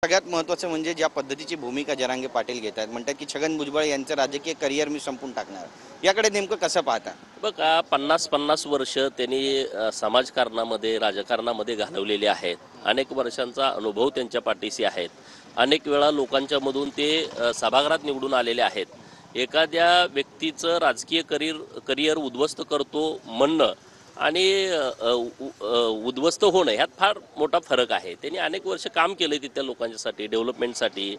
सगळ्यात महत्त्वाचं म्हणजे ज्या पद्धतीची भूमिका जरांगे पाटील घेत आहेत, म्हणतात की छगन भुजबळ यांचं राजकीय करिअर मी संपून टाकणार. याकडे नेमकं कसं पाहता? बघा 50-50 वर्ष त्यांनी समाजकारणामध्ये राजकारणामध्ये घालवलेले आहेत. अनेक वर्षांचा अनुभव त्यांच्या पाठीशी आहेत. अनेक वेळा लोकांच्यामधून ते सभागृहात निवडून आलेले आहेत. एखाद्या व्यक्तीचं राजकीय करिअर उद्ध्वस्त करतो म्हणणं आणि उद्ध्वस्त होणं ह्यात फार मोठा फरक आहे. त्यांनी अनेक वर्ष काम केलं तिथल्या लोकांच्यासाठी, डेव्हलपमेंटसाठी,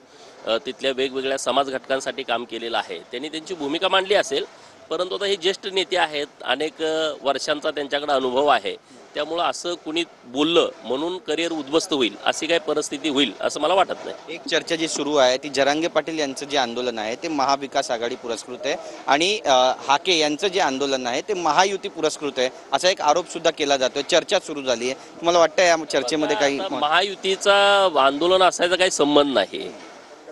तिथल्या वेगवेगळ्या समाज घटकांसाठी काम केलेलं आहे. त्यांनी त्यांची भूमिका मांडली असेल, परंतु आता हे ज्येष्ठ नेते आहेत, अनेक वर्षांचा त्यांच्याकडे अनुभव आहे. त्यामुळं असं कुणी बोललं म्हणून करिअर उद्ध्वस्त होईल अशी काही परिस्थिती होईल असं मला वाटत नाही. एक चर्चा जी सुरू आहे ती जरांगे पाटील यांचं जे आंदोलन आहे ते महाविकास आघाडी पुरस्कृत आहे आणि हाके यांचं जे आंदोलन आहे ते महायुती पुरस्कृत आहे असा एक आरोप सुद्धा केला जातोय. चर्चा सुरू झाली आहे. तुम्हाला वाटतं या चर्चेमध्ये काही महायुतीचा आंदोलन असायचा काही संबंध नाही.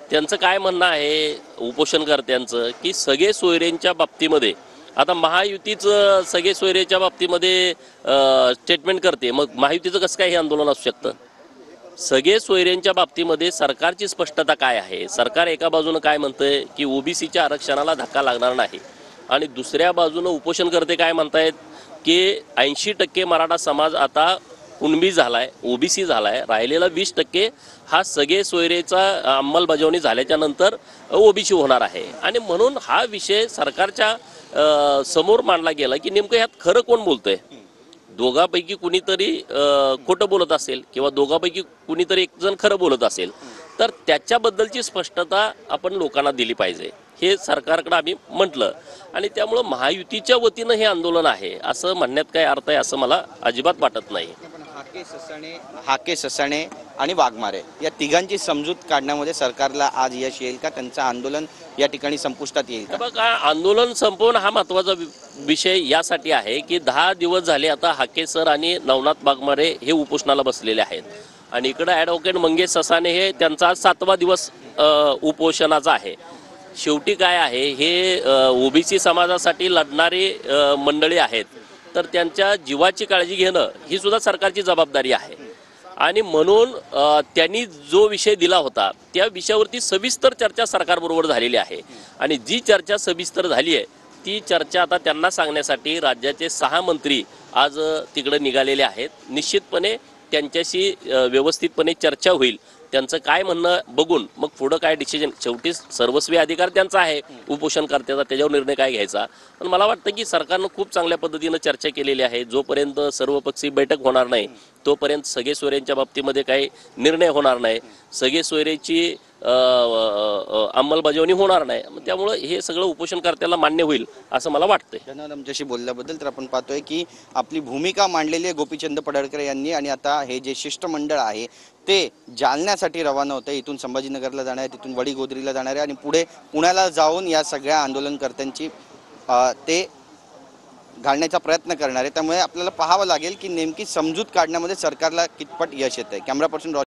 त्यांचं काय म्हणणं आहे उपोषणकर्त्यांचं की सगळे सोयरेंच्या बाबतीमध्ये आता महायुतीच सगळे सोयरेच्या बाबतीमध्ये स्टेटमेंट करते, मग महायुतीचं कसं काय हे आंदोलन असू शकतं? सगळे सोयरेंच्या बाबतीमध्ये सरकारची स्पष्टता काय आहे? सरकार एका बाजूनं काय म्हणतंय की ओबीसीच्या आरक्षणाला धक्का लागणार नाही आणि दुसऱ्या बाजूनं उपोषणकर्ते काय म्हणतायत की 80% मराठा समाज आता कुणबी झालाय, ओबीसी झालाय, राहिलेला 20% हा सगळे सोयरेचा अंमलबजावणी झाल्याच्या नंतर ओबीसी होणार आहे. आणि म्हणून हा विषय सरकारच्या समोर मांडला गेला की नेमकं ह्यात खरं कोण बोलतंय? दोघांपैकी कुणीतरी खोटं बोलत असेल किंवा दोघांपैकी कुणीतरी एक जण खरं बोलत असेल तर त्याच्याबद्दलची स्पष्टता आपण लोकांना दिली पाहिजे, हे सरकारकडे आम्ही म्हटलं. आणि त्यामुळं महायुतीच्या वतीनं हे आंदोलन आहे असं म्हणण्यात काय अर्थ आहे असं मला अजिबात वाटत नाही. हाके, ससाणे आणि वाघमारे या तिघांची समजूत काढण्यामध्ये सरकारला आज यश येईल का? त्यांचं आंदोलन या ठिकाणी संपुष्टात येईल का? बघा, आंदोलन संपवणं हा महत्त्वाचा विषय यासाठी आहे की 10 दिवस झाले आता हाके सर आणि नवनाथ वाघमारे हे उपोषणाला बसलेले आहेत आणि इकडं ॲडव्होकेट मंगेश ससाणे हे त्यांचा आज 7वा दिवस उपोषणाचा आहे. शेवटी काय आहे, हे ओबीसी समाजासाठी लढणारी मंडळी आहेत तर त्यांच्या जीवाची काळजी घेणं ही सुद्धा सरकारची जबाबदारी आहे. आणि म्हणून त्यांनी जो विषय दिला होता त्या विषयावरती सविस्तर चर्चा सरकारबरोबर झालेली आहे आणि जी चर्चा सविस्तर झाली आहे ती चर्चा आता त्यांना सांगण्यासाठी राज्याचे 6 मंत्री आज तिकडे निघालेले आहेत. निश्चितपणे त्यांच्याशी व्यवस्थितपणे चर्चा होईल. त्यांचं काय म्हणणं बघून मग पुढं काय डिसिजन, शेवटी सर्वस्वी अधिकार त्यांचा आहे उपोषणकर्त्याचा, त्याच्यावर निर्णय काय घ्यायचा. पण मला वाटतं की सरकारनं खूप चांगल्या पद्धतीनं चर्चा केलेली आहे. जोपर्यंत सर्वपक्षीय बैठक होणार नाही तोपर्यंत सगळे सोयऱ्यांच्या बाबतीमध्ये काही निर्णय होणार नाही, सगळे सोयऱ्याची अंमलबजावणी होणार नाही. त्यामुळं हे सगळं उपोषणकर्त्याला मान्य होईल असं मला वाटतंय. धन्यवाद आमच्याशी बोलल्याबद्दल. तर आपण पाहतोय की आपली भूमिका मांडलेली आहे गोपीचंद पडळकर यांनी आणि आता हे जे शिष्टमंडळ आहे ते जालन्यासाठी रवाना होतं. इथून संभाजीनगरला जाणार आहे, तिथून वडीगोद्रीला जाणार आहे आणि पुढे पुण्याला जाऊन या सगळ्या आंदोलनकर्त्यांची ते घालण्याचा प्रयत्न करणार आहे. त्यामुळे आपल्याला पाहावं लागेल की नेमकी समजूत काढण्यामध्ये सरकारला कितपत यश येत आहे. Camera person